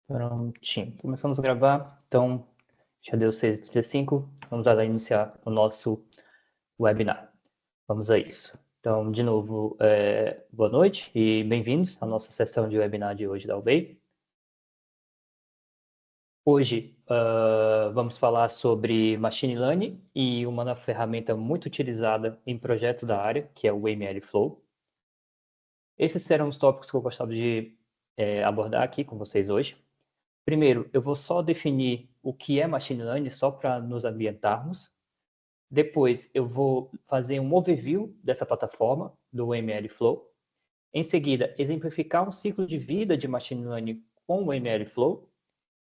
Prontinho. Começamos a gravar. Então, já deu 6h35. Vamos lá iniciar o nosso webinar. Vamos a isso. Então, de novo, boa noite e bem-vindos à nossa sessão de webinar de hoje da UBEI. Hoje, vamos falar sobre Machine Learning e uma ferramenta muito utilizada em projetos da área, que é o MLflow. Esses serão os tópicos que eu gostava de abordar aqui com vocês hoje. Primeiro, eu vou só definir o que é Machine Learning, só para nos ambientarmos. Depois, eu vou fazer um overview dessa plataforma, do MLflow. Em seguida, exemplificar um ciclo de vida de Machine Learning com o MLflow.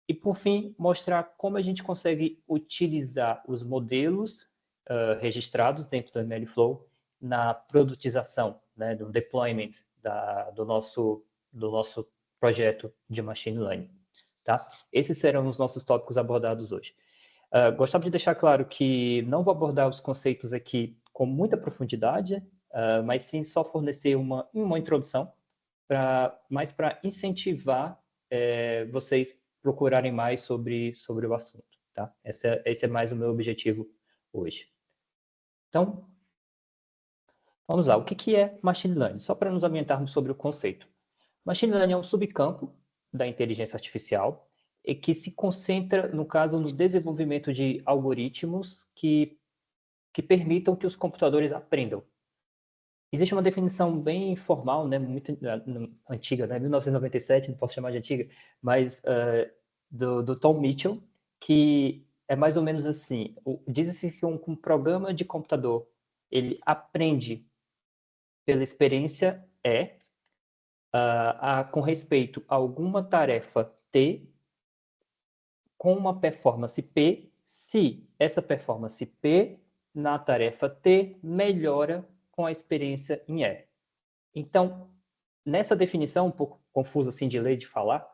E, por fim, mostrar como a gente consegue utilizar os modelos registrados dentro do MLflow na produtização, né, do deployment do nosso projeto de Machine Learning. Tá? Esses serão os nossos tópicos abordados hoje. Gostava de deixar claro que não vou abordar os conceitos aqui com muita profundidade, mas sim só fornecer uma introdução, mais para incentivar vocês procurarem mais sobre o assunto. Tá? Esse é mais o meu objetivo hoje. Então, vamos lá. O que é Machine Learning? Só para nos ambientarmos sobre o conceito. Machine Learning é um subcampo da inteligência artificial e que se concentra, no caso, no desenvolvimento de algoritmos que permitam que os computadores aprendam. Existe uma definição bem formal, né, muito antiga, né, 1997, não posso chamar de antiga, mas do Tom Mitchell, que é mais ou menos assim: diz-se que um programa de computador ele aprende pela experiência com respeito a alguma tarefa T com uma performance P, se essa performance P na tarefa T melhora com a experiência em E. Então, nessa definição, um pouco confusa assim de ler, de falar,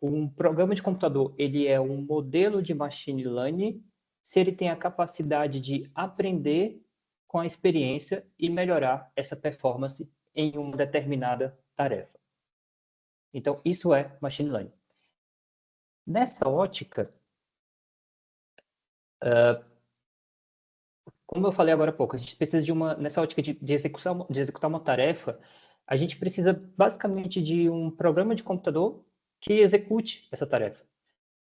um programa de computador ele é um modelo de machine learning se ele tem a capacidade de aprender com a experiência e melhorar essa performance em uma determinada tarefa. Então, isso é machine learning. Nessa ótica, como eu falei agora há pouco, a gente precisa nessa ótica de executar uma tarefa, a gente precisa basicamente de um programa de computador que execute essa tarefa.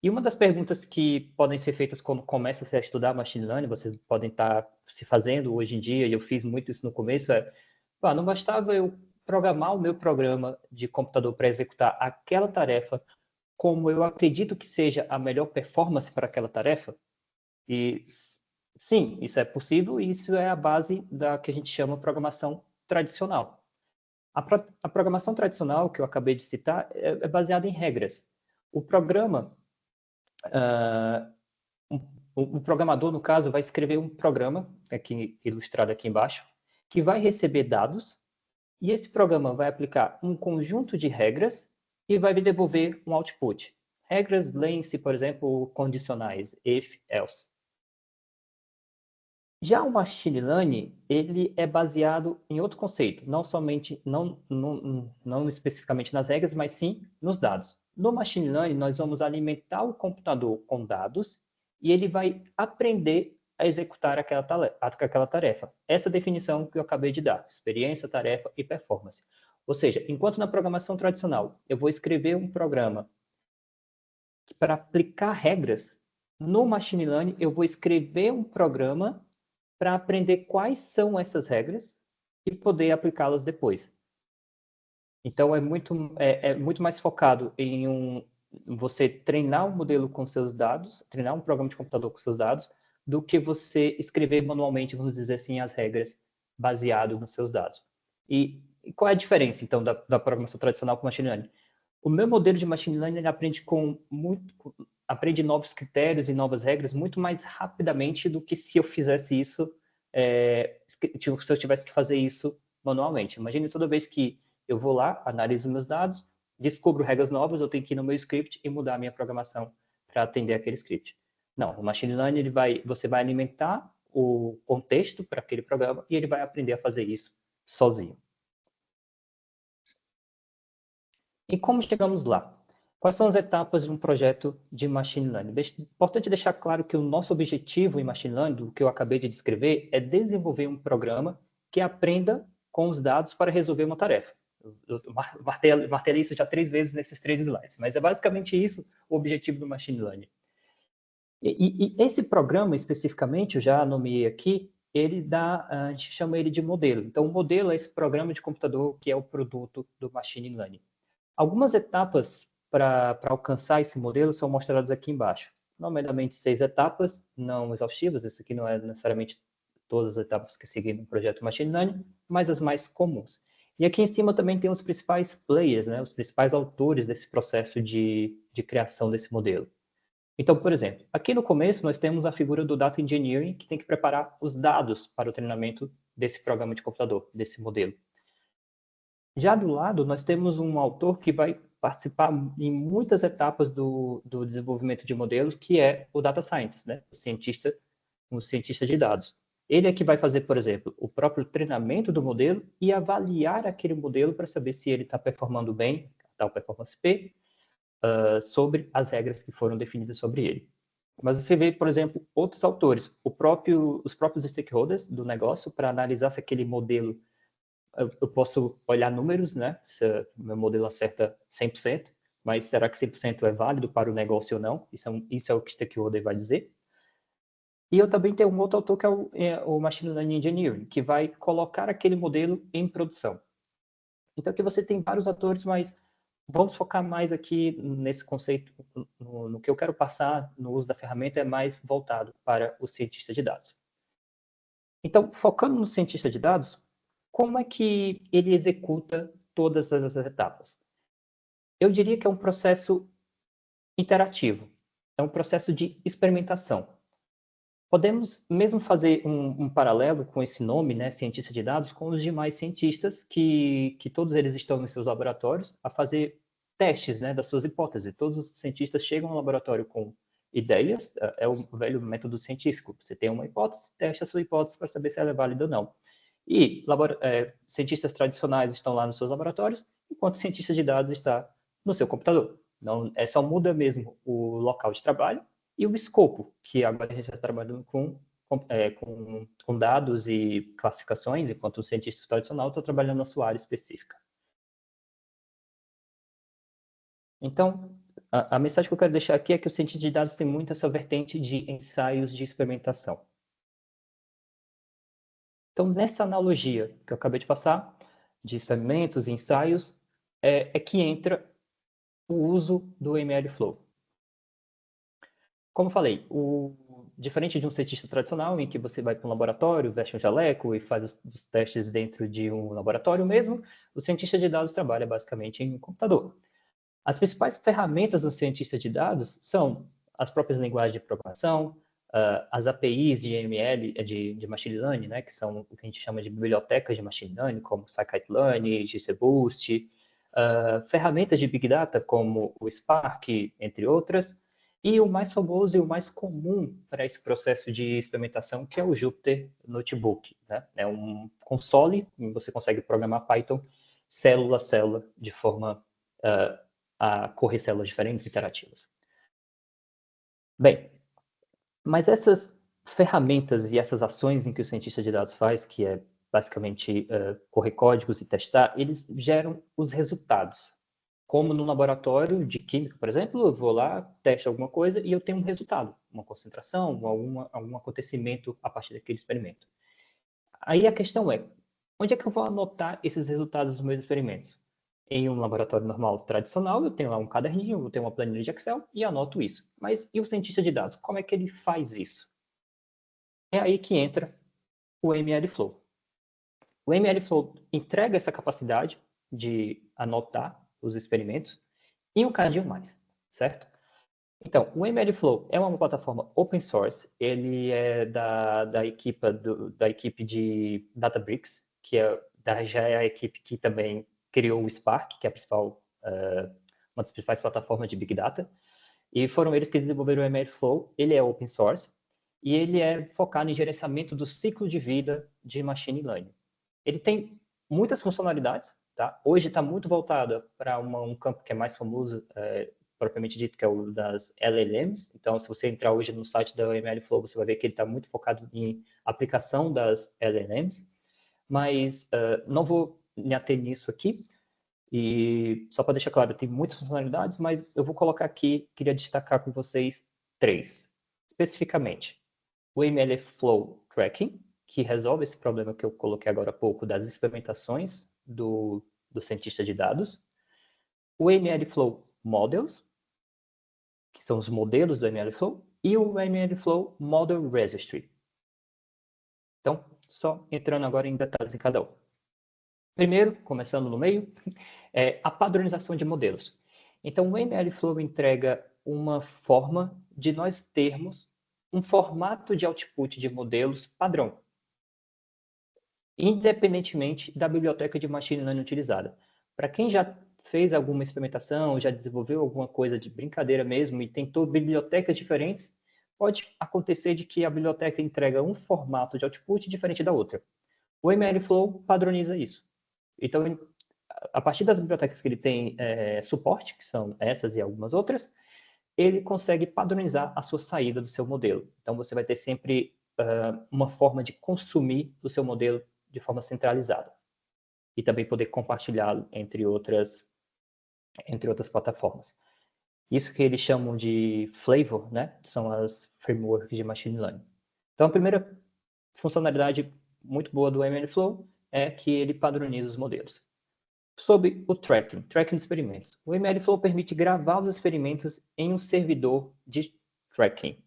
E uma das perguntas que podem ser feitas quando começa a estudar machine learning, vocês podem estar se fazendo hoje em dia, e eu fiz muito isso no começo, não bastava eu programar o meu programa de computador para executar aquela tarefa como eu acredito que seja a melhor performance para aquela tarefa? E sim, isso é possível e isso é a base da que a gente chama programação tradicional. A programação tradicional, que eu acabei de citar, é baseada em regras. O programa, o programador, no caso, vai escrever um programa, aqui ilustrado aqui embaixo, que vai receber dados, e esse programa vai aplicar um conjunto de regras e vai me devolver um output. Regras, leem-se, por exemplo, condicionais, if, else. Já o machine learning, ele é baseado em outro conceito, não especificamente nas regras, mas sim nos dados. No machine learning, nós vamos alimentar o computador com dados e ele vai aprender a executar aquela tarefa. Essa definição que eu acabei de dar, experiência, tarefa e performance. Ou seja, enquanto na programação tradicional eu vou escrever um programa para aplicar regras, no machine learning eu vou escrever um programa para aprender quais são essas regras e poder aplicá-las depois. Então, é muito mais focado em você treinar um modelo com seus dados, treinar um programa de computador com seus dados, do que você escrever manualmente, vamos dizer assim, as regras baseado nos seus dados. E qual é a diferença, então, da programação tradicional com machine learning? O meu modelo de machine learning ele aprende novos critérios e novas regras muito mais rapidamente do que se eu fizesse isso, se eu tivesse que fazer isso manualmente. Imagine toda vez que eu vou lá, analiso meus dados, descubro regras novas, eu tenho que ir no meu script e mudar a minha programação para atender aquele script. Não, o machine learning você vai alimentar o contexto para aquele programa e ele vai aprender a fazer isso sozinho. E como chegamos lá? Quais são as etapas de um projeto de Machine Learning? Importante deixar claro que o nosso objetivo em Machine Learning, do que eu acabei de descrever, é desenvolver um programa que aprenda com os dados para resolver uma tarefa. Eu martelei isso já 3 vezes nesses 3 slides, mas é basicamente isso o objetivo do Machine Learning. E esse programa, especificamente, eu já nomeei aqui, a gente chama ele de modelo. Então, o modelo é esse programa de computador que é o produto do Machine Learning. Algumas etapas para alcançar esse modelo são mostradas aqui embaixo. Nomeadamente 6 etapas, não exaustivas, isso aqui não é necessariamente todas as etapas que seguem no projeto Machine Learning, mas as mais comuns. E aqui em cima também tem os principais players, né, os principais autores desse processo de criação desse modelo. Então, por exemplo, aqui no começo nós temos a figura do Data Engineering, que tem que preparar os dados para o treinamento desse programa de computador, desse modelo. Já do lado, nós temos um autor que vai participar em muitas etapas do desenvolvimento de modelos, que é o Data Scientist, né? O cientista de dados. Ele é que vai fazer, por exemplo, o próprio treinamento do modelo e avaliar aquele modelo para saber se ele está performando bem, tal performance P, sobre as regras que foram definidas sobre ele. Mas você vê, por exemplo, outros autores, os próprios stakeholders do negócio, para analisar se aquele modelo, eu posso olhar números, né? Se o meu modelo acerta 100%, mas será que 100% é válido para o negócio ou não? Isso é o que o stakeholder vai dizer. E eu também tenho um outro autor que é o Machine Learning Engineering, que vai colocar aquele modelo em produção. Então aqui você tem vários atores, mas vamos focar mais aqui nesse conceito, no que eu quero passar no uso da ferramenta, é mais voltado para o cientista de dados. Então, focando no cientista de dados, como é que ele executa todas essas etapas? Eu diria que é um processo interativo, é um processo de experimentação. Podemos mesmo fazer um paralelo com esse nome, né, cientista de dados, com os demais cientistas que todos eles estão nos seus laboratórios a fazer testes, né, das suas hipóteses. Todos os cientistas chegam ao laboratório com ideias, é o velho método científico. Você tem uma hipótese, testa a sua hipótese para saber se ela é válida ou não. E cientistas tradicionais estão lá nos seus laboratórios, enquanto cientista de dados está no seu computador. Não, só muda mesmo o local de trabalho e o escopo, que agora a gente está trabalhando com dados e classificações, enquanto o cientista tradicional está trabalhando na sua área específica. Então, a mensagem que eu quero deixar aqui é que o cientista de dados tem muito essa vertente de ensaios de experimentação. Então, nessa analogia que eu acabei de passar, de experimentos e ensaios, é que entra o uso do MLflow. Como eu falei, diferente de um cientista tradicional, em que você vai para um laboratório, veste um jaleco e faz os testes dentro de um laboratório mesmo, o cientista de dados trabalha basicamente em um computador. As principais ferramentas do cientista de dados são as próprias linguagens de programação, as APIs de ML, de Machine Learning, né, que são o que a gente chama de bibliotecas de Machine Learning, como Scikit-learn, GCBoost, ferramentas de Big Data, como o Spark, entre outras, e o mais famoso e o mais comum para esse processo de experimentação, que é o Jupyter Notebook, né? É um console em que você consegue programar Python célula a célula, de forma a correr células diferentes interativas. Bem, mas essas ferramentas e essas ações em que o cientista de dados faz, que é basicamente correr códigos e testar, eles geram os resultados. Como no laboratório de química, por exemplo, eu vou lá, testo alguma coisa e eu tenho um resultado, uma concentração, algum acontecimento a partir daquele experimento. Aí a questão é, onde é que eu vou anotar esses resultados dos meus experimentos? Em um laboratório normal tradicional, eu tenho lá um caderninho, eu tenho uma planilha de Excel e anoto isso. Mas e o cientista de dados? Como é que ele faz isso? É aí que entra o MLflow. O MLflow entrega essa capacidade de anotar os experimentos em um cadinho mais, certo? Então, o MLflow é uma plataforma open source, ele é da equipe de Databricks, que já é a equipe que também criou o Spark, que é uma das principais plataformas de Big Data, e foram eles que desenvolveram o MLflow. Ele é open source e ele é focado em gerenciamento do ciclo de vida de Machine Learning. Ele tem muitas funcionalidades, tá? Hoje está muito voltado para um campo que é mais famoso, propriamente dito, que é o das LLMs. Então, se você entrar hoje no site da MLflow, você vai ver que ele está muito focado em aplicação das LLMs. Mas não vou me ater nisso aqui. E só para deixar claro, tem muitas funcionalidades, mas eu vou colocar aqui, queria destacar com vocês 3. Especificamente, o MLflow Tracking, que resolve esse problema que eu coloquei agora há pouco das experimentações do cientista de dados. O MLflow Models, que são os modelos do MLflow, e o MLflow Model Registry. Então, só entrando agora em detalhes em cada um. Primeiro, começando no meio, é a padronização de modelos. Então, o MLflow entrega uma forma de nós termos um formato de output de modelos padrão, independentemente da biblioteca de machine learning utilizada. Para quem já fez alguma experimentação, já desenvolveu alguma coisa de brincadeira mesmo e tentou bibliotecas diferentes, pode acontecer de que a biblioteca entrega um formato de output diferente da outra. O MLflow padroniza isso. Então, a partir das bibliotecas que ele tem suporte, que são essas e algumas outras, ele consegue padronizar a sua saída do seu modelo. Então, você vai ter sempre uma forma de consumir o seu modelo de forma centralizada. E também poder compartilhá-lo entre outras plataformas. Isso que eles chamam de flavor, né? São as frameworks de machine learning. Então, a primeira funcionalidade muito boa do MLflow é que ele padroniza os modelos. Sobre o tracking de experimentos. O MLflow permite gravar os experimentos em um servidor de tracking.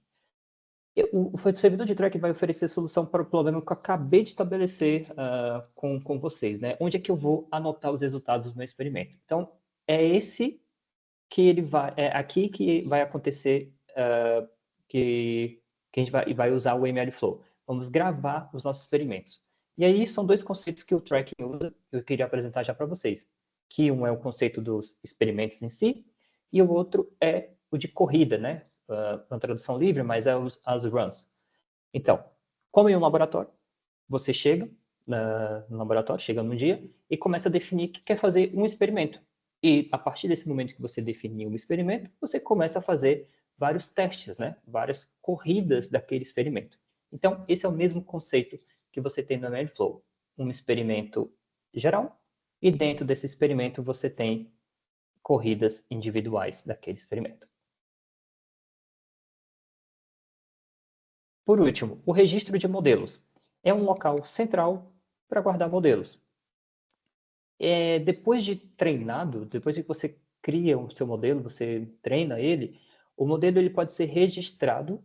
O servidor de tracking vai oferecer solução para o problema que eu acabei de estabelecer com vocês, né? Onde é que eu vou anotar os resultados do meu experimento? Então, é esse que ele vai, é aqui que vai acontecer que a gente vai usar o MLflow. Vamos gravar os nossos experimentos. E aí são dois conceitos que o tracking usa, que eu queria apresentar já para vocês. Que um é o conceito dos experimentos em si, e o outro é o de corrida, né? Uma tradução livre, mas é as runs. Então, como em um laboratório, você chega no laboratório, chega no dia e começa a definir que quer fazer um experimento. E a partir desse momento que você definiu um experimento, você começa a fazer vários testes, né? Várias corridas daquele experimento. Então, esse é o mesmo conceito que você tem no MLflow. Um experimento geral, e dentro desse experimento você tem corridas individuais daquele experimento. Por último, o registro de modelos. É um local central para guardar modelos. Depois de treinado, depois que você cria o seu modelo, você treina ele, o modelo ele pode ser registrado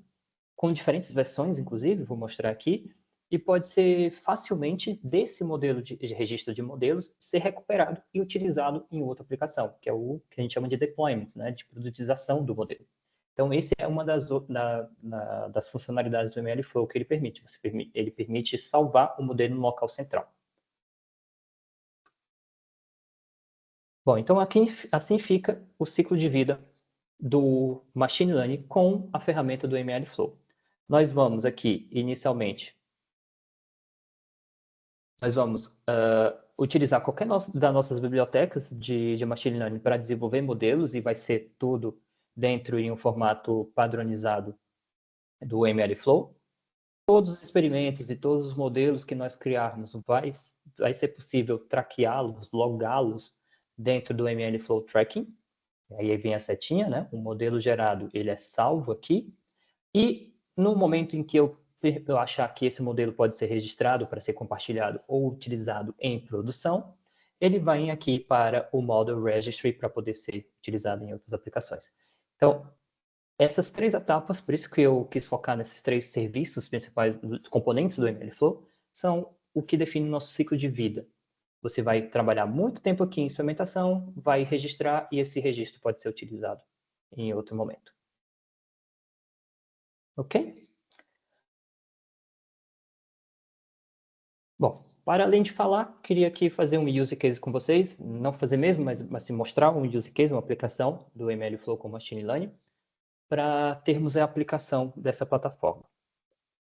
com diferentes versões, inclusive, vou mostrar aqui, e pode ser facilmente desse modelo de registro de modelos ser recuperado e utilizado em outra aplicação, que é o que a gente chama de deployment, né, de produtização do modelo. Então, esse é uma das funcionalidades do MLflow que ele permite. Ele permite salvar o modelo no local central. Bom, então aqui, assim fica o ciclo de vida do Machine Learning com a ferramenta do MLflow. Nós vamos aqui, inicialmente, nós vamos utilizar qualquer das nossas bibliotecas de Machine Learning para desenvolver modelos e vai ser tudo dentro em um formato padronizado do MLflow. Todos os experimentos e todos os modelos que nós criarmos vai ser possível traqueá-los, logá-los dentro do MLflow Tracking. Aí vem a setinha, né? O modelo gerado, ele é salvo aqui. E no momento em que eu achar que esse modelo pode ser registrado para ser compartilhado ou utilizado em produção, ele vai aqui para o Model Registry para poder ser utilizado em outras aplicações. Então, essas 3 etapas, por isso que eu quis focar nesses 3 serviços principais, componentes do MLflow, são o que define o nosso ciclo de vida. Você vai trabalhar muito tempo aqui em experimentação, vai registrar e esse registro pode ser utilizado em outro momento. Ok? Bom, para além de falar, queria aqui fazer um use case com vocês, não fazer mesmo, mas mostrar um use case, uma aplicação do MLflow com Machine Learning, para termos a aplicação dessa plataforma.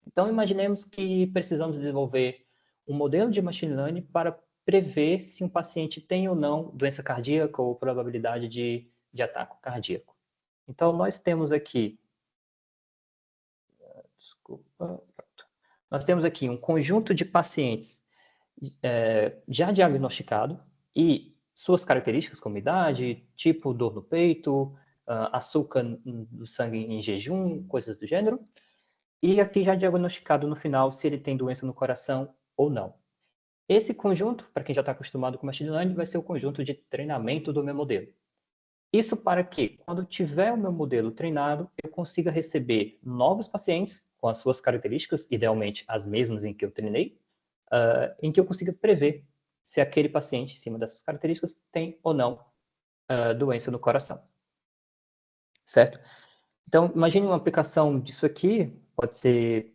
Então, imaginemos que precisamos desenvolver um modelo de Machine Learning para prever se um paciente tem ou não doença cardíaca ou probabilidade de ataque cardíaco. Então, nós temos aqui... Desculpa. Pronto. Nós temos aqui um conjunto de pacientes já diagnosticado e suas características, como idade, tipo, dor no peito, açúcar do sangue em jejum, coisas do gênero. E aqui já diagnosticado no final se ele tem doença no coração ou não. Esse conjunto, para quem já está acostumado com Machine Learning, vai ser o conjunto de treinamento do meu modelo. Isso para que, quando tiver o meu modelo treinado, eu consiga receber novos pacientes com as suas características, idealmente as mesmas em que eu treinei, em que eu consiga prever se aquele paciente, em cima dessas características, tem ou não doença no coração. Certo? Então, imagine uma aplicação disso aqui, pode ser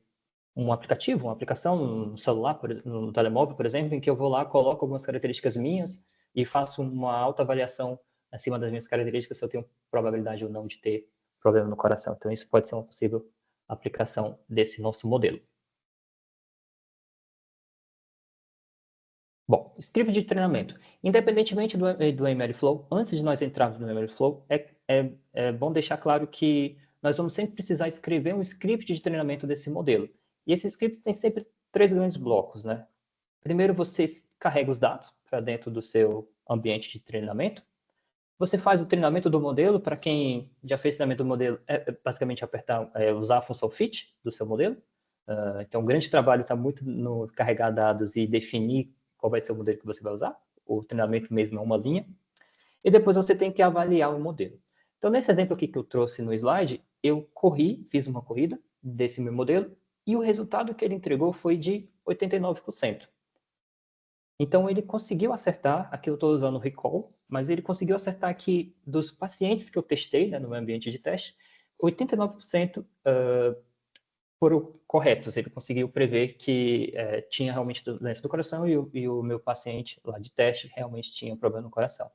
um aplicativo, uma aplicação no celular, no telemóvel, por exemplo, em que eu vou lá, coloco algumas características minhas e faço uma autoavaliação acima das minhas características se eu tenho probabilidade ou não de ter problema no coração. Então, isso pode ser uma possível aplicação desse nosso modelo. Bom, script de treinamento. Independentemente do MLflow, antes de nós entrarmos no MLflow, é bom deixar claro que nós vamos sempre precisar escrever um script de treinamento desse modelo. E esse script tem sempre 3 grandes blocos, né? Primeiro, você carrega os dados para dentro do seu ambiente de treinamento. Você faz o treinamento do modelo. Para quem já fez treinamento do modelo, basicamente usar a função fit do seu modelo. Então, o grande trabalho está muito no carregar dados e definir qual vai ser o modelo que você vai usar. O treinamento mesmo é uma linha. E depois você tem que avaliar o modelo. Então, nesse exemplo aqui que eu trouxe no slide, eu fiz uma corrida desse meu modelo, e o resultado que ele entregou foi de 89%. Então, ele conseguiu acertar, aqui eu estou usando o recall, mas ele conseguiu acertar que dos pacientes que eu testei, né, no meu ambiente de teste, 89% foram corretos. Ele conseguiu prever que tinha realmente doença do coração e o meu paciente lá de teste realmente tinha um problema no coração.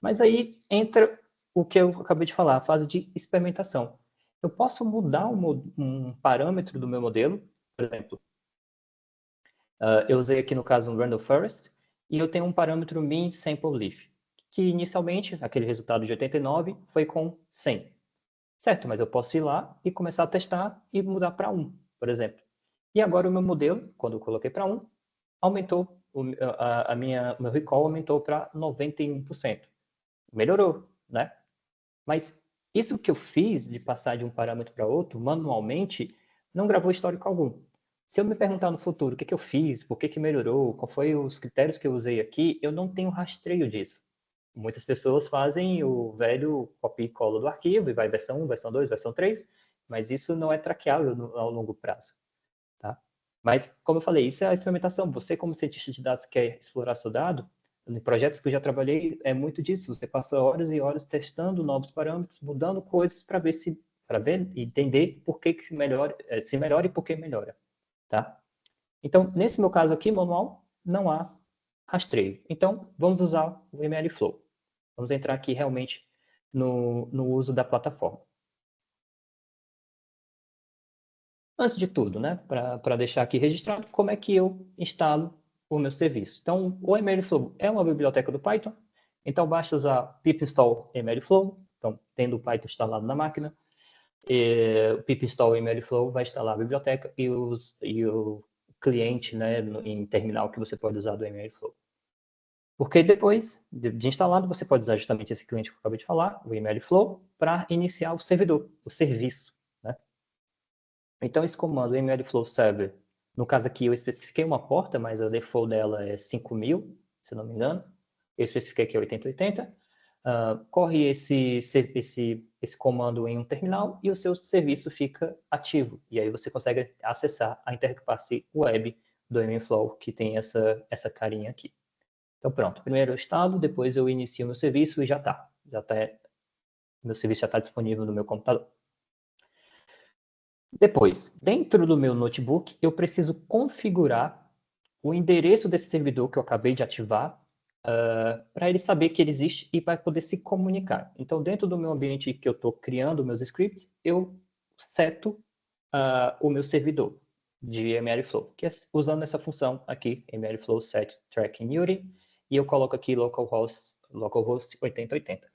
Mas aí entra o que eu acabei de falar, a fase de experimentação. Eu posso mudar um parâmetro do meu modelo, por exemplo, eu usei aqui no caso um random forest, e eu tenho um parâmetro mean sample leaf, que inicialmente, aquele resultado de 89 foi com 100. Certo, mas eu posso ir lá e começar a testar e mudar para 1, por exemplo. E agora o meu modelo, quando eu coloquei para 1, aumentou, meu recall aumentou para 91%. Melhorou, né? Mas isso que eu fiz de passar de um parâmetro para outro, manualmente, não gravou histórico algum. Se eu me perguntar no futuro o que eu fiz, por que melhorou, qual foi os critérios que eu usei aqui, eu não tenho rastreio disso. Muitas pessoas fazem o velho copia e cola do arquivo e vai versão 1, versão 2, versão 3, mas isso não é traqueável ao longo prazo. Tá? Mas, como eu falei, isso é a experimentação. Você, como cientista de dados, quer explorar seu dado, em projetos que eu já trabalhei, é muito disso. Você passa horas e horas testando novos parâmetros, mudando coisas para ver e entender por que melhora, se melhora e por que melhora. Tá? Então, nesse meu caso aqui, manual, não há rastreio. Então, vamos usar o MLflow. Vamos entrar aqui realmente no uso da plataforma. Antes de tudo, né, para deixar aqui registrado, como é que eu instalo o meu serviço. Então, o MLflow é uma biblioteca do Python, então basta usar pip install MLflow, então, tendo o Python instalado na máquina, o pip install MLflow vai instalar a biblioteca e o cliente, né, em terminal que você pode usar do MLflow. Porque depois de instalado, você pode usar justamente esse cliente que eu acabei de falar, o MLflow, para iniciar o servidor, o serviço. Né? Então, esse comando MLflow server, no caso aqui eu especifiquei uma porta, mas a default dela é 5000, se não me engano. Eu especifiquei aqui 8080. Corre esse comando em um terminal e o seu serviço fica ativo. E aí você consegue acessar a interface web do MLflow, que tem essa carinha aqui. Então, pronto. Primeiro eu instalo, depois eu inicio meu serviço e já está. Meu serviço já está disponível no meu computador. Depois, dentro do meu notebook, eu preciso configurar o endereço desse servidor que eu acabei de ativar para ele saber que ele existe e vai poder se comunicar. Então, dentro do meu ambiente que eu estou criando meus scripts, eu seto o meu servidor de MLflow, que é usando essa função aqui, MLflow set tracking URI, e eu coloco aqui localhost 8080.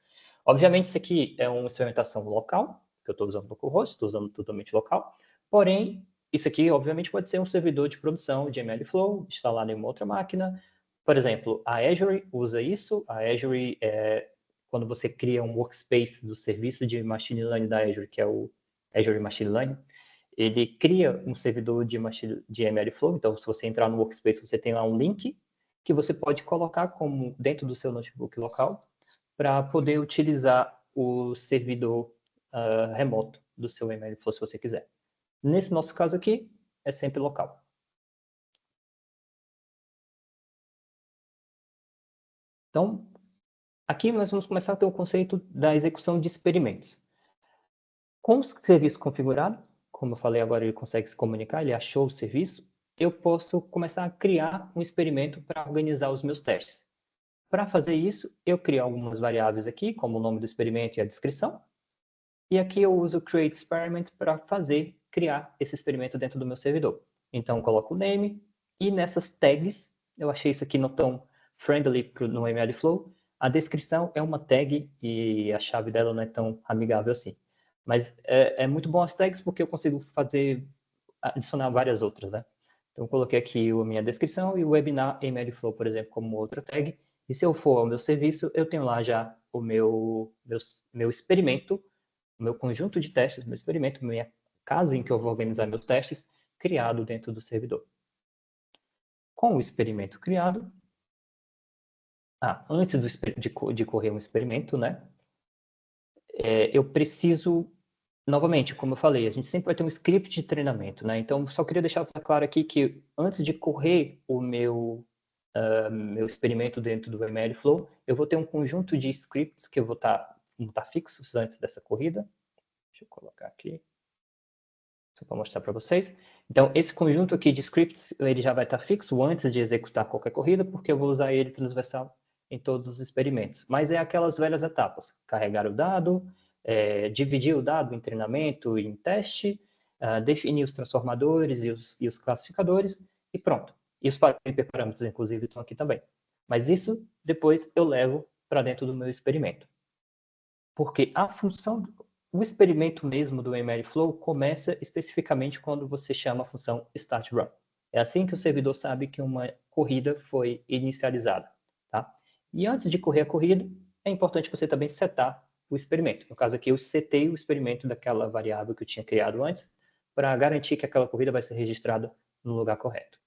Obviamente, isso aqui é uma experimentação local, que eu estou usando localhost, estou usando totalmente local, porém, isso aqui, obviamente, pode ser um servidor de produção de MLflow, instalado em uma outra máquina. Por exemplo, a Azure usa isso. A Azure, quando você cria um workspace do serviço de Machine Learning da Azure, que é o Azure Machine Learning, ele cria um servidor de MLflow. Então, se você entrar no workspace, você tem lá um link que você pode colocar como dentro do seu notebook local para poder utilizar o servidor remoto do seu MLflow, se você quiser. Nesse nosso caso aqui, é sempre local. Então, aqui nós vamos começar a ter o conceito da execução de experimentos. Com o serviço configurado, como eu falei agora, ele consegue se comunicar, ele achou o serviço, eu posso começar a criar um experimento para organizar os meus testes. Para fazer isso, eu crio algumas variáveis aqui, como o nome do experimento e a descrição. E aqui eu uso o create experiment para criar esse experimento dentro do meu servidor. Então, eu coloco o name e nessas tags, eu achei isso aqui não tão friendly no MLflow, a descrição é uma tag e a chave dela não é tão amigável assim. Mas é muito bom as tags porque eu consigo adicionar várias outras, né? Então, eu coloquei aqui a minha descrição e o webinar MLflow, por exemplo, como outra tag. E se eu for ao meu serviço, eu tenho lá já o meu experimento, o meu conjunto de testes, meu experimento, minha casa em que eu vou organizar meus testes, criado dentro do servidor. Com o experimento criado, antes de correr um experimento, né, eu preciso, novamente, como eu falei, a gente sempre vai ter um script de treinamento, né, então só queria deixar claro aqui que antes de correr o meu experimento dentro do MLflow, eu vou ter um conjunto de scripts que eu vou estar fixos antes dessa corrida. Deixa eu colocar aqui, só para mostrar para vocês. Então, esse conjunto aqui de scripts, ele já vai estar fixo antes de executar qualquer corrida, porque eu vou usar ele transversal em todos os experimentos. Mas é aquelas velhas etapas: carregar o dado, dividir o dado em treinamento e em teste, definir os transformadores e os classificadores, e pronto. E os parâmetros, inclusive, estão aqui também. Mas isso, depois, eu levo para dentro do meu experimento. Porque a função, o experimento mesmo do MLflow começa especificamente quando você chama a função startRun. É assim que o servidor sabe que uma corrida foi inicializada. Tá? E antes de correr a corrida, é importante você também setar o experimento. No caso aqui, eu setei o experimento daquela variável que eu tinha criado antes, para garantir que aquela corrida vai ser registrada no lugar correto.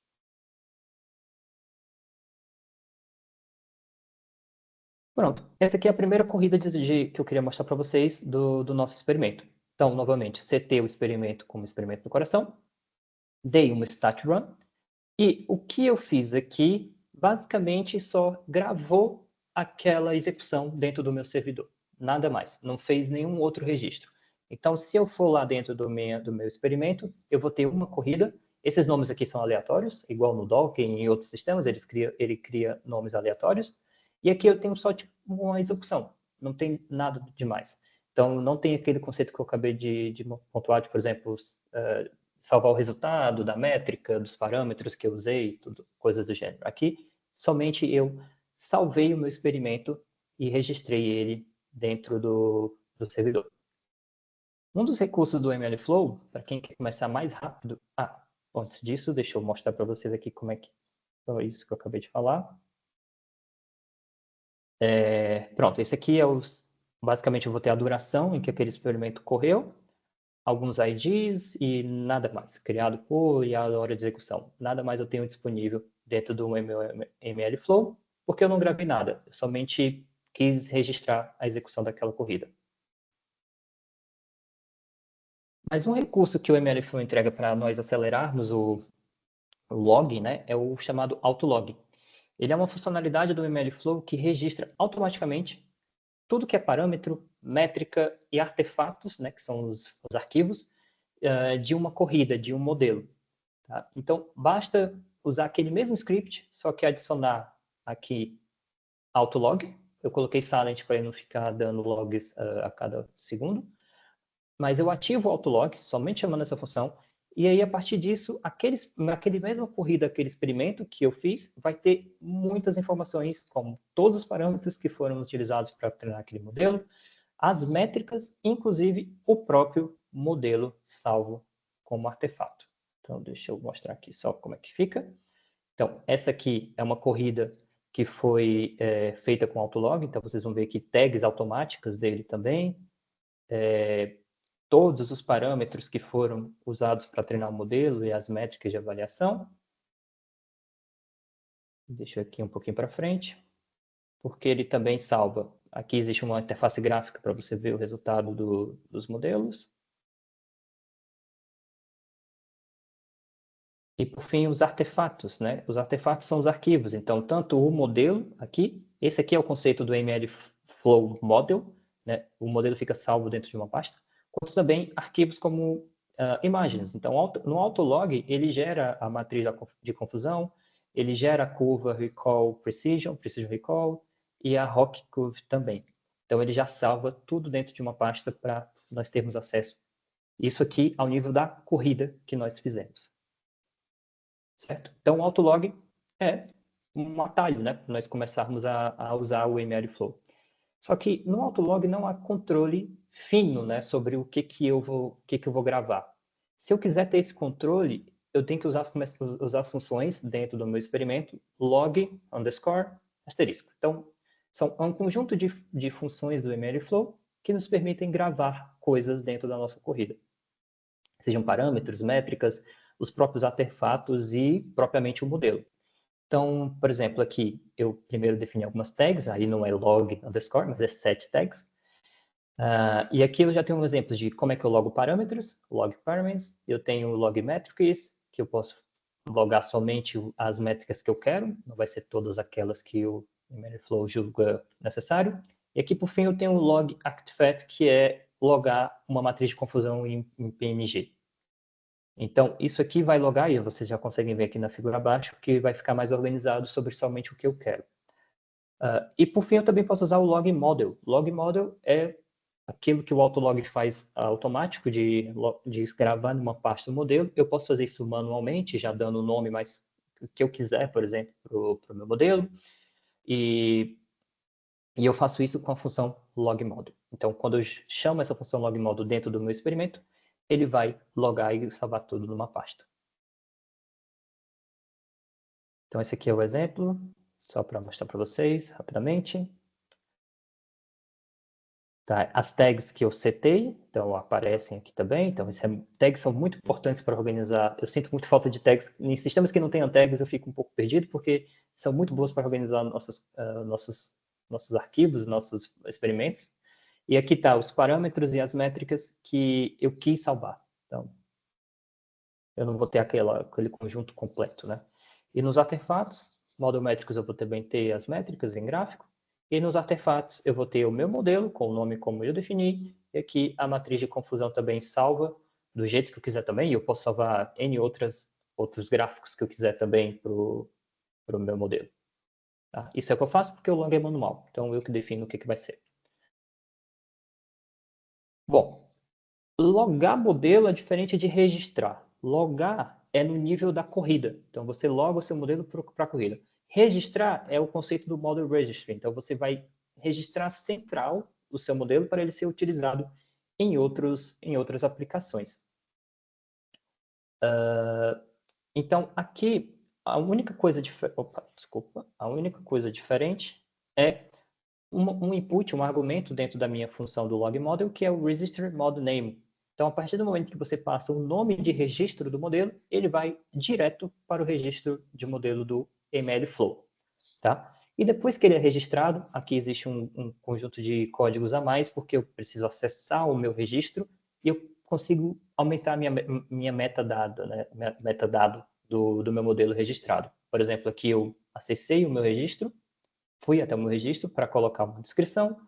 Pronto, essa aqui é a primeira corrida que eu queria mostrar para vocês do nosso experimento. Então, novamente, setei o experimento como experimento do coração, dei uma stat run, e o que eu fiz aqui, basicamente, só gravou aquela execução dentro do meu servidor. Nada mais, não fez nenhum outro registro. Então, se eu for lá dentro do meu experimento, eu vou ter uma corrida. Esses nomes aqui são aleatórios, igual no Docker e em outros sistemas, ele cria nomes aleatórios. E aqui eu tenho só tipo, uma execução, não tem nada demais. Então, não tem aquele conceito que eu acabei de pontuar, de, por exemplo, salvar o resultado da métrica, dos parâmetros que eu usei, tudo, coisas do gênero. Aqui, somente eu salvei o meu experimento e registrei ele dentro do servidor. Um dos recursos do MLflow, para quem quer começar mais rápido... antes disso, deixa eu mostrar para vocês aqui como é que foi isso que eu acabei de falar. Pronto, esse aqui é basicamente eu vou ter a duração em que aquele experimento correu, alguns IDs e nada mais, criado por e a hora de execução. Nada mais eu tenho disponível dentro do MLflow, porque eu não gravei nada, eu somente quis registrar a execução daquela corrida. Mas um recurso que o MLflow entrega para nós acelerarmos o log, né, é o chamado autolog. Ele é uma funcionalidade do MLflow que registra automaticamente tudo que é parâmetro, métrica e artefatos, né, que são os arquivos, de uma corrida, de um modelo. Tá? Então, basta usar aquele mesmo script, só que adicionar aqui autolog. Eu coloquei silent para ele não ficar dando logs a cada segundo. Mas eu ativo o autolog, somente chamando essa função, e aí, a partir disso, naquele mesma corrida, aquele experimento que eu fiz, vai ter muitas informações, como todos os parâmetros que foram utilizados para treinar aquele modelo, as métricas, inclusive o próprio modelo salvo como artefato. Então, deixa eu mostrar aqui só como é que fica. Então, essa aqui é uma corrida que foi feita com Autolog, então vocês vão ver aqui tags automáticas dele também, todos os parâmetros que foram usados para treinar o modelo e as métricas de avaliação. Deixa eu aqui um pouquinho para frente, porque ele também salva. Aqui existe uma interface gráfica para você ver o resultado dos modelos. E, por fim, os artefatos, né? Os artefatos são os arquivos. Então, tanto o modelo aqui, esse aqui é o conceito do ML Flow Model, né? O modelo fica salvo dentro de uma pasta, quanto também arquivos como imagens. Então, no Autolog, ele gera a matriz de confusão, ele gera a curva Recall Precision Recall, e a Rock Curve também. Então, ele já salva tudo dentro de uma pasta para nós termos acesso. Isso aqui ao nível da corrida que nós fizemos. Certo? Então, o Autolog é um atalho, né? Para nós começarmos a usar o MLflow. Só que no Autolog não há controle fino, né? Sobre o que eu vou gravar. Se eu quiser ter esse controle, eu tenho que usar as funções dentro do meu experimento log underscore asterisco. Então, são um conjunto de funções do MLflow que nos permitem gravar coisas dentro da nossa corrida. Sejam parâmetros, métricas, os próprios artefatos e propriamente o modelo. Então, por exemplo, aqui eu primeiro defini algumas tags, aí não é log underscore, mas é set tags. E aqui eu já tenho um exemplo de como é que eu logo parâmetros, log parameters, eu tenho log metrics, que eu posso logar somente as métricas que eu quero, não vai ser todas aquelas que o MLflow julga necessário. E aqui, por fim, eu tenho o log artifact, que é logar uma matriz de confusão em PNG. Então, isso aqui vai logar, e vocês já conseguem ver aqui na figura abaixo, que vai ficar mais organizado sobre somente o que eu quero. E, por fim, eu também posso usar o log model. Log model é aquilo que o Autolog faz automático de gravar numa pasta do modelo. Eu posso fazer isso manualmente, já dando o nome mais que eu quiser, por exemplo, para o meu modelo. E eu faço isso com a função logModel. Então, quando eu chamo essa função logModel dentro do meu experimento, ele vai logar e salvar tudo numa pasta. Então, esse aqui é o exemplo, só para mostrar para vocês rapidamente. Tá, as tags que eu setei, então aparecem aqui também. Então, tags são muito importantes para organizar. Eu sinto muito falta de tags. Em sistemas que não tenham tags, eu fico um pouco perdido, porque são muito boas para organizar nossos arquivos, nossos experimentos. E aqui está os parâmetros e as métricas que eu quis salvar. Então, eu não vou ter aquele conjunto completo, né? E nos artefatos, model métricos, eu vou também ter as métricas em gráfico. E nos artefatos, eu vou ter o meu modelo, com o nome como eu defini, e aqui a matriz de confusão também salva do jeito que eu quiser também, e eu posso salvar N outros gráficos que eu quiser também para o meu modelo. Tá? Isso é o que eu faço porque o log é manual, então eu que defino o que vai ser. Bom, logar modelo é diferente de registrar. Logar é no nível da corrida, então você loga o seu modelo para a corrida. Registrar é o conceito do model registry. Então, você vai registrar central o seu modelo para ele ser utilizado em outras aplicações. Então, aqui, a única coisa diferente é um input, um argumento dentro da minha função do log model, que é o register model name. Então, a partir do momento que você passa o nome de registro do modelo, ele vai direto para o registro de modelo do MLflow. Tá? E depois que ele é registrado, aqui existe um conjunto de códigos a mais, porque eu preciso acessar o meu registro e eu consigo aumentar minha metadado, né? Metadado do meu modelo registrado. Por exemplo, aqui eu acessei o meu registro, fui até o meu registro para colocar uma descrição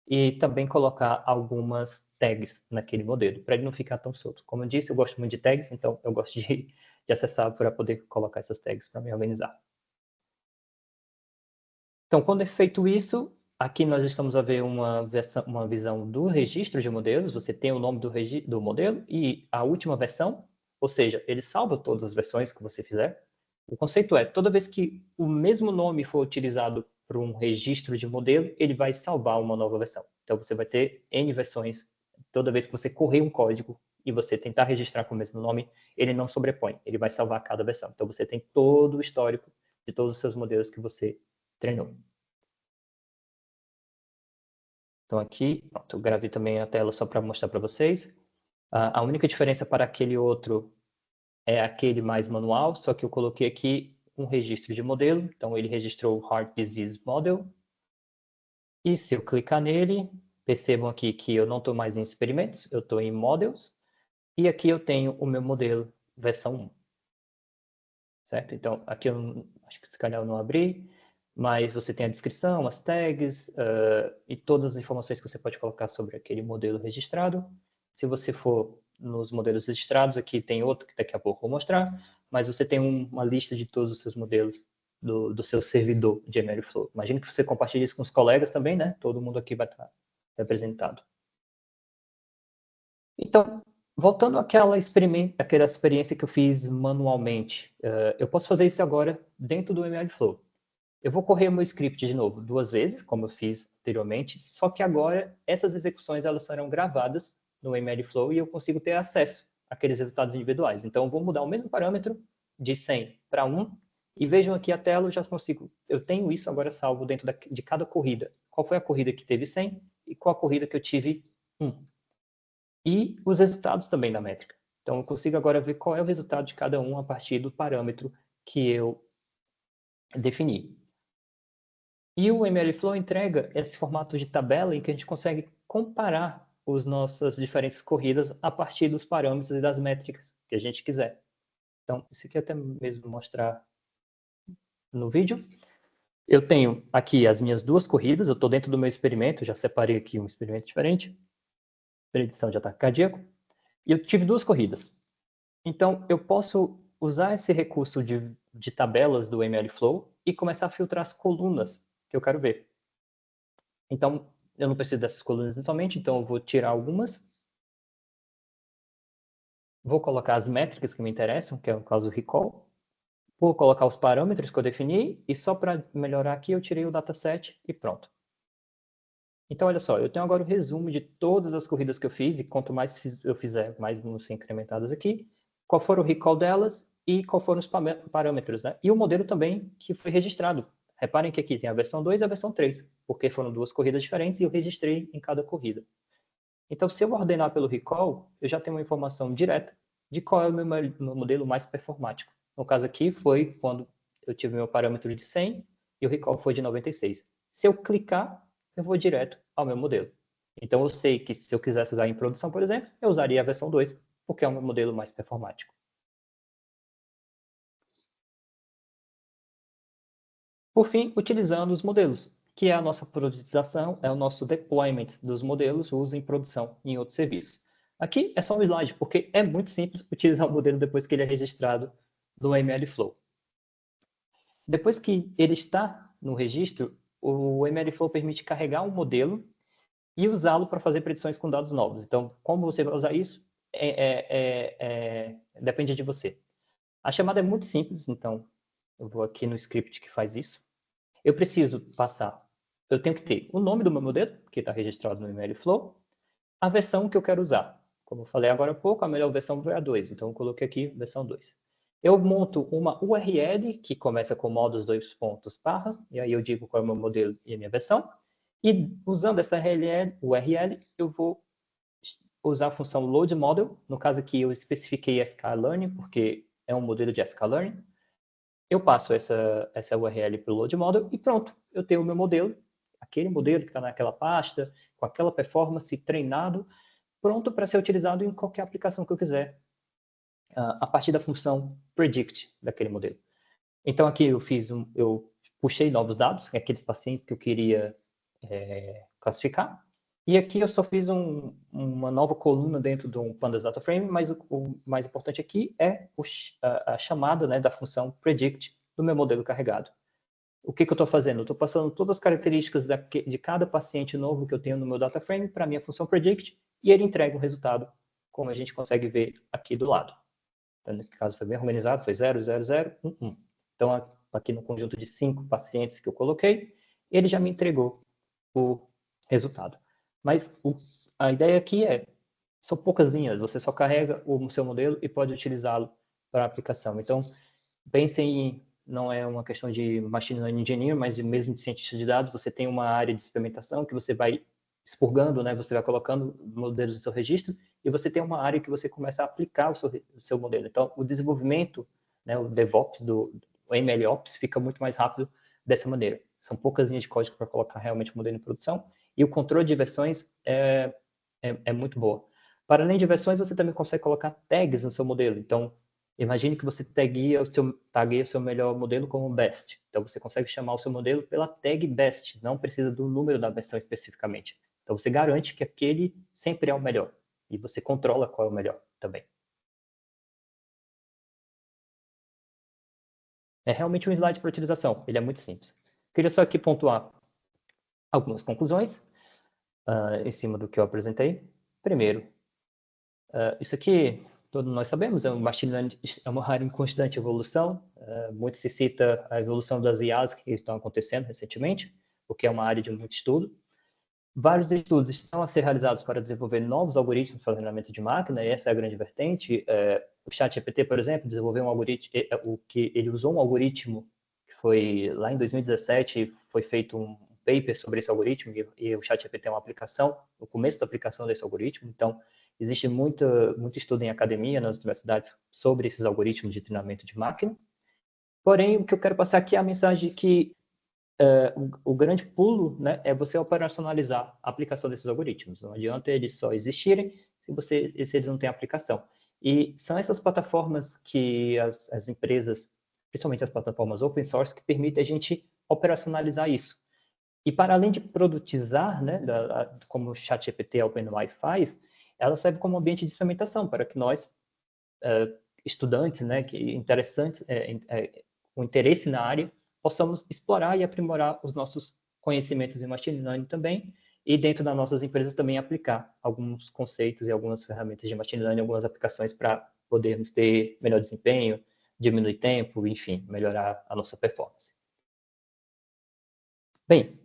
e também colocar algumas tags naquele modelo, para ele não ficar tão solto. Como eu disse, eu gosto muito de tags, então eu gosto de acessar para poder colocar essas tags para me organizar. Então, quando é feito isso, aqui nós estamos a ver uma visão do registro de modelos. Você tem o nome do modelo e a última versão, ou seja, ele salva todas as versões que você fizer. O conceito é, toda vez que o mesmo nome for utilizado para um registro de modelo, ele vai salvar uma nova versão. Então, você vai ter N versões. Toda vez que você correr um código e você tentar registrar com o mesmo nome, ele não sobrepõe, ele vai salvar cada versão. Então, você tem todo o histórico de todos os seus modelos que você treinou. Então, aqui, pronto, eu gravei também a tela só para mostrar para vocês. A única diferença para aquele outro é aquele mais manual, só que eu coloquei aqui um registro de modelo. Então, ele registrou o Heart Disease Model. E se eu clicar nele, percebam aqui que eu não estou mais em experimentos, eu estou em Models. E aqui eu tenho o meu modelo versão 1. Certo? Então, aqui eu acho que esse canal eu não abri, mas você tem a descrição, as tags e todas as informações que você pode colocar sobre aquele modelo registrado. Se você for nos modelos registrados, aqui tem outro que daqui a pouco eu vou mostrar, mas você tem uma lista de todos os seus modelos do seu servidor de MLflow. Imagine que você compartilhe isso com os colegas também, né? Todo mundo aqui vai estar representado. Então, voltando àquela experiência que eu fiz manualmente, eu posso fazer isso agora dentro do MLflow. Eu vou correr o meu script de novo 2 vezes, como eu fiz anteriormente, só que agora essas execuções elas serão gravadas no MLflow e eu consigo ter acesso àqueles resultados individuais. Então, eu vou mudar o mesmo parâmetro de 100 para 1 e vejam aqui a tela, eu já consigo. Eu tenho isso agora salvo dentro de cada corrida. Qual foi a corrida que teve 100 e qual a corrida que eu tive 1. E os resultados também da métrica. Então, eu consigo agora ver qual é o resultado de cada um a partir do parâmetro que eu defini. E o MLflow entrega esse formato de tabela em que a gente consegue comparar as nossas diferentes corridas a partir dos parâmetros e das métricas que a gente quiser. Então, isso aqui até mesmo mostrar no vídeo. Eu tenho aqui as minhas 2 corridas, eu estou dentro do meu experimento, já separei aqui um experimento diferente, predição de ataque cardíaco, e eu tive 2 corridas. Então, eu posso usar esse recurso de tabelas do MLflow e começar a filtrar as colunas que eu quero ver. Então, eu não preciso dessas colunas inicialmente, então eu vou tirar algumas. Vou colocar as métricas que me interessam, que é o caso do recall. Vou colocar os parâmetros que eu defini e só para melhorar aqui eu tirei o dataset e pronto. Então, olha só, eu tenho agora o resumo de todas as corridas que eu fiz e quanto mais eu fizer, mais vão ser incrementadas aqui. Qual foi o recall delas e qual foram os parâmetros, né? E o modelo também que foi registrado. Reparem que aqui tem a versão 2 e a versão 3, porque foram 2 corridas diferentes e eu registrei em cada corrida. Então, se eu ordenar pelo recall, eu já tenho uma informação direta de qual é o meu modelo mais performático. No caso aqui, foi quando eu tive meu parâmetro de 100 e o recall foi de 96. Se eu clicar, eu vou direto ao meu modelo. Então, eu sei que se eu quisesse usar em produção, por exemplo, eu usaria a versão 2, porque é o meu modelo mais performático. Por fim, utilizando os modelos, que é a nossa productização, é o nosso deployment dos modelos, uso em produção em outros serviços. Aqui é só um slide, porque é muito simples utilizar o modelo depois que ele é registrado no MLflow. Depois que ele está no registro, o MLflow permite carregar um modelo e usá-lo para fazer predições com dados novos. Então, como você vai usar isso, depende de você. A chamada é muito simples, então eu vou aqui no script que faz isso. Eu preciso passar, eu tenho que ter o nome do meu modelo, que está registrado no MLflow, a versão que eu quero usar. Como eu falei agora há pouco, a melhor versão foi a 2, então eu coloquei aqui versão 2. Eu monto uma URL que começa com modos 2 pontos barra, e aí eu digo qual é o meu modelo e a minha versão, e usando essa URL, eu vou usar a função load model, no caso aqui eu especifiquei sklearn, porque é um modelo de sklearn, eu passo essa URL para o load model e pronto, eu tenho o meu modelo, aquele modelo que está naquela pasta, com aquela performance treinado, pronto para ser utilizado em qualquer aplicação que eu quiser, a partir da função predict daquele modelo. Então aqui eu puxei novos dados, aqueles pacientes que eu queria classificar, e aqui eu só fiz uma nova coluna dentro do Pandas Data Frame, mas o mais importante aqui é a chamada, né, da função predict do meu modelo carregado. O que eu estou fazendo? Eu estou passando todas as características de cada paciente novo que eu tenho no meu data frame para a minha função predict e ele entrega o resultado, como a gente consegue ver aqui do lado. Então, nesse caso foi bem organizado, foi 0, 0, 0, 1, 1. Então, aqui no conjunto de 5 pacientes que eu coloquei, ele já me entregou o resultado. Mas a ideia aqui são poucas linhas, você só carrega o seu modelo e pode utilizá-lo para a aplicação. Então, pensem em, não é uma questão de machine learning engineer, mas mesmo de cientista de dados, você tem uma área de experimentação que você vai expurgando, né? Você vai colocando modelos no seu registro e você tem uma área que você começa a aplicar o seu modelo. Então, o desenvolvimento, né, o DevOps, o MLOps, fica muito mais rápido dessa maneira. São poucas linhas de código para colocar realmente o modelo em produção e o controle de versões é muito boa. Para além de versões, você também consegue colocar tags no seu modelo. Então, imagine que você tagueia o seu melhor modelo como best. Então, você consegue chamar o seu modelo pela tag best, não precisa do número da versão especificamente. Então, você garante que aquele sempre é o melhor. E você controla qual é o melhor também. É realmente um slide para utilização. Ele é muito simples. Queria só aqui pontuar algumas conclusões em cima do que eu apresentei. Primeiro, isso aqui, todos nós sabemos, o machine learning é uma área em constante evolução. Muito se cita a evolução das IAs que estão acontecendo recentemente, porque é uma área de muito estudo. Vários estudos estão a ser realizados para desenvolver novos algoritmos para treinamento de máquina, e essa é a grande vertente. O ChatGPT, por exemplo, desenvolveu um algoritmo, ele usou um algoritmo que foi lá em 2017, foi feito um paper sobre esse algoritmo, e o ChatGPT é uma aplicação, o começo da aplicação desse algoritmo. Então, existe muito estudo em academia, nas universidades, sobre esses algoritmos de treinamento de máquina. Porém, o que eu quero passar aqui é a mensagem que o grande pulo, né, é você operacionalizar a aplicação desses algoritmos. Não adianta eles só existirem se eles não têm aplicação. E são essas plataformas que as empresas, principalmente as plataformas open source, que permitem a gente operacionalizar isso. E para além de produtizar, né, como o ChatGPT e a OpenAI faz, ela serve como ambiente de experimentação para que nós, estudantes, né, que interessantes, com interesse na área, possamos explorar e aprimorar os nossos conhecimentos em machine learning também, e dentro das nossas empresas também aplicar alguns conceitos e algumas ferramentas de machine learning, algumas aplicações para podermos ter melhor desempenho, diminuir tempo, enfim, melhorar a nossa performance. Bem,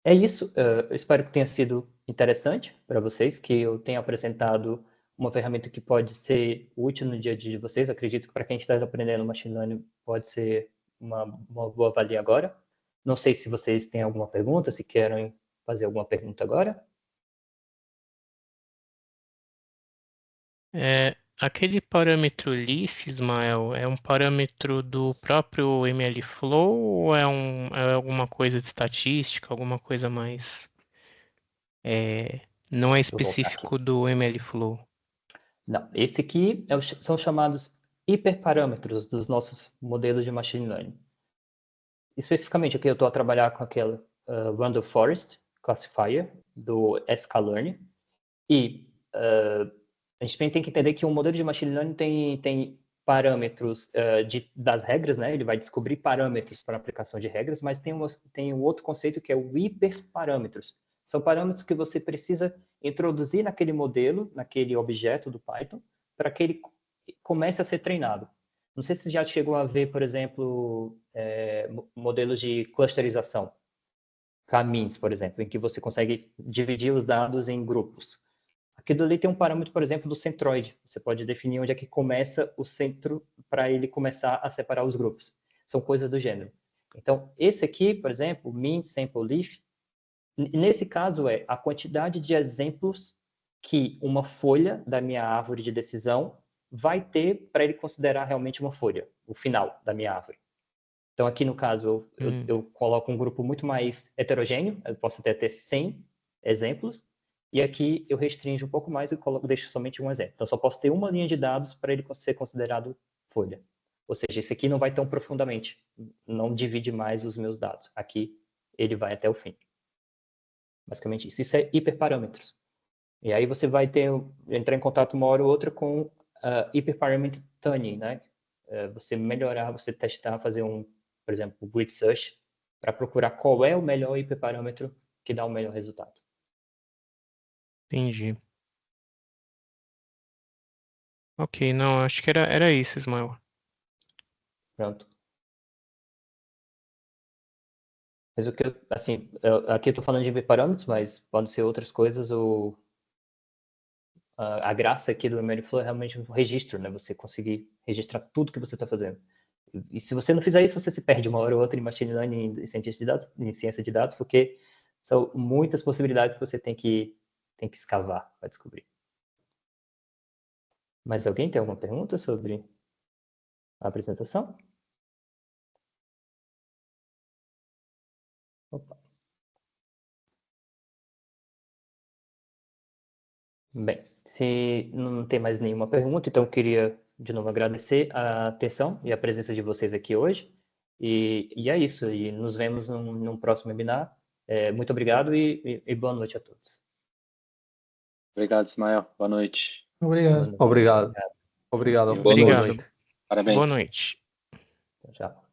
é isso. Eu espero que tenha sido interessante para vocês, que eu tenha apresentado uma ferramenta que pode ser útil no dia a dia de vocês. Acredito que para quem está aprendendo machine learning pode ser uma boa valia agora. Não sei se vocês têm alguma pergunta, se querem fazer alguma pergunta agora. Aquele parâmetro leaf, Ismael, é um parâmetro do próprio MLflow ou é alguma coisa de estatística, alguma coisa mais... não é Deixa eu voltar aqui. específico do MLflow? Não, esse aqui são chamados hiperparâmetros dos nossos modelos de machine learning. Especificamente aqui eu estou a trabalhar com aquele Random Forest Classifier do sklearn. E a gente tem que entender que um modelo de machine learning tem parâmetros das regras, né? Ele vai descobrir parâmetros para aplicação de regras, mas tem um outro conceito que é o hiperparâmetros. São parâmetros que você precisa introduzir naquele modelo, naquele objeto do Python, para que ele comece a ser treinado. Não sei se você já chegou a ver, por exemplo, modelos de clusterização, K-means, por exemplo, em que você consegue dividir os dados em grupos. Aquilo ali tem um parâmetro, por exemplo, do centroide. Você pode definir onde é que começa o centro para ele começar a separar os grupos. São coisas do gênero. Então, esse aqui, por exemplo, mean sample leaf, nesse caso é a quantidade de exemplos que uma folha da minha árvore de decisão vai ter para ele considerar realmente uma folha, o final da minha árvore. Então, aqui no caso, eu coloco um grupo muito mais heterogêneo, eu posso até ter 100 exemplos, e aqui eu restringo um pouco mais e deixo somente um exemplo. Então, só posso ter uma linha de dados para ele ser considerado folha. Ou seja, esse aqui não vai tão profundamente, não divide mais os meus dados. Aqui ele vai até o fim. Basicamente isso. Isso é hiperparâmetros. E aí você vai entrar em contato uma hora ou outra com hyperparameter tuning, né? Você melhorar, você testar, fazer por exemplo, grid search para procurar qual é o melhor hiperparâmetro que dá o melhor resultado. Entendi. Ok, não, acho que era isso, Ismael. Pronto. Mas o que aqui eu estou falando de parâmetros, mas podem ser outras coisas. A graça aqui do MLflow é realmente o registro, né? Você conseguir registrar tudo que você está fazendo. E se você não fizer isso, você se perde uma hora ou outra em machine learning, em ciência de dados, porque são muitas possibilidades que você tem que escavar para descobrir. Mas alguém tem alguma pergunta sobre a apresentação? Opa. Bem, se não tem mais nenhuma pergunta, então eu queria de novo agradecer a atenção e a presença de vocês aqui hoje. E é isso, e nos vemos num próximo webinar. Muito obrigado e boa noite a todos. Obrigado, Ismael. Boa noite. Obrigado. Obrigado. Obrigado. Obrigado. Boa noite. Parabéns. Boa noite. Tchau.